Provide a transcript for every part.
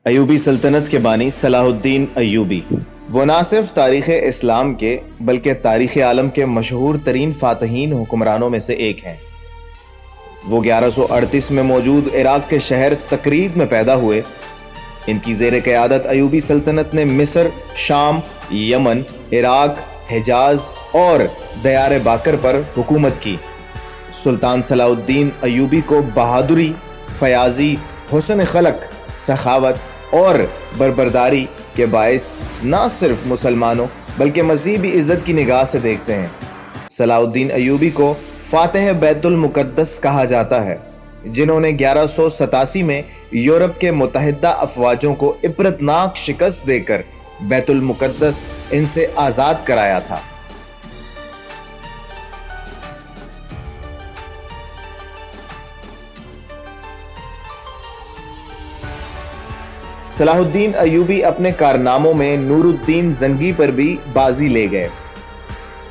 ایوبی سلطنت کے بانی صلاح الدین ایوبی وہ نہ صرف تاریخ اسلام کے بلکہ تاریخ عالم کے مشہور ترین فاتحین حکمرانوں میں سے ایک ہیں۔ وہ 1138 میں موجود عراق کے شہر تقریب میں پیدا ہوئے۔ ان کی زیر قیادت ایوبی سلطنت نے مصر، شام، یمن، عراق، حجاز اور دیار باکر پر حکومت کی۔ سلطان صلاح الدین ایوبی کو بہادری، فیاضی، حسن خلق، سخاوت اور بربرداری کے باعث نہ صرف مسلمانوں بلکہ مذہبی عزت کی نگاہ سے دیکھتے ہیں۔ صلاح الدین ایوبی کو فاتح بیت المقدس کہا جاتا ہے، جنہوں نے 1187 میں یورپ کے متحدہ افواجوں کو عبرتناک شکست دے کر بیت المقدس ان سے آزاد کرایا تھا۔ صلاح الدین ایوبی اپنے کارناموں میں نور الدین زنگی پر بھی بازی لے گئے۔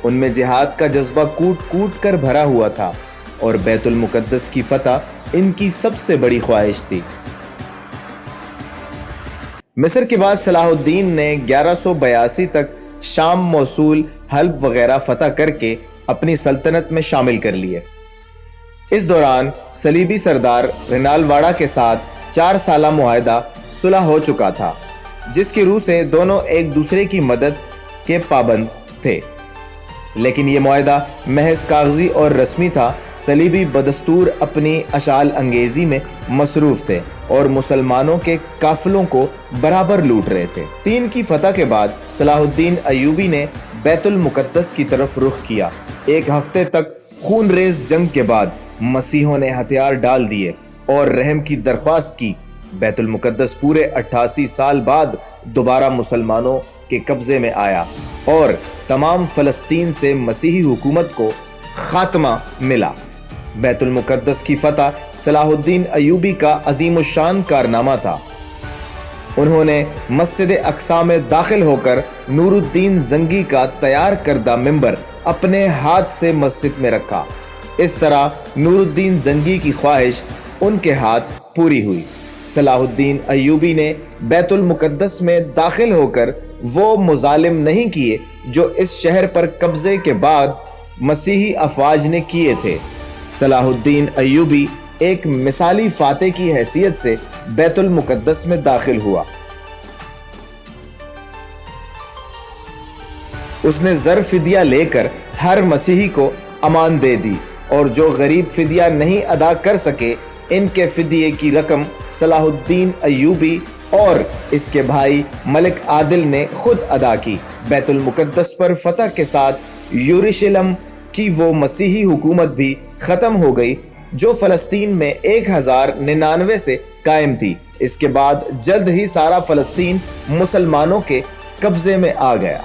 ان میں جہاد کا جذبہ کوٹ کوٹ کر بھرا ہوا تھا اور بیت المقدس کی فتح ان کی سب سے بڑی خواہش تھی۔ مصر کے بعد صلاح الدین نے 1182 تک شام، موصول، حلب وغیرہ فتح کر کے اپنی سلطنت میں شامل کر لیے۔ اس دوران صلیبی سردار رینال واڑا کے ساتھ 4 سالہ معاہدہ صلح ہو چکا تھا، جس کی روح سے دونوں ایک دوسرے کی مدد کے پابند تھے، لیکن یہ معاہدہ محض کاغذی اور رسمی تھا۔ صلیبی بدستور اپنی اشعال انگیزی میں مصروف تھے اور مسلمانوں کے قافلوں کو برابر لوٹ رہے تھے۔ 3 کی فتح کے بعد صلاح الدین ایوبی نے بیت المقدس کی طرف رخ کیا۔ 1 ہفتے تک خون ریز جنگ کے بعد مسیحوں نے ہتھیار ڈال دیے اور رحم کی درخواست کی۔ بیت المقدس پورے 88 سال بعد دوبارہ مسلمانوں کے قبضے میں آیا اور تمام فلسطین سے مسیحی حکومت کو خاتمہ ملا۔ بیت المقدس کی فتح صلاح الدین ایوبی کا عظیم الشان کارنامہ تھا۔ انہوں نے مسجد اقصی میں داخل ہو کر نور الدین زنگی کا تیار کردہ منبر اپنے ہاتھ سے مسجد میں رکھا۔ اس طرح نور الدین زنگی کی خواہش ان کے ہاتھ پوری ہوئی۔ صلاح الدین ایوبی نے بیت المقدس میں داخل ہو کر وہ مظالم نہیں کیے جو اس شہر پر قبضے کے بعد مسیحی افواج نے کیے تھے۔ صلاح الدین ایوبی ایک مثالی فاتح کی حیثیت سے بیت المقدس میں داخل ہوا۔ اس نے زر فدیہ لے کر ہر مسیحی کو امان دے دی اور جو غریب فدیہ نہیں ادا کر سکے ان کے فدیے کی رقم صلاح الدین ایوبی اور اس کے بھائی ملک عادل نے خود ادا کی۔ بیت المقدس پر فتح کے ساتھ یروشلم کی وہ مسیحی حکومت بھی ختم ہو گئی جو فلسطین میں 1099 سے قائم تھی۔ اس کے بعد جلد ہی سارا فلسطین مسلمانوں کے قبضے میں آ گیا۔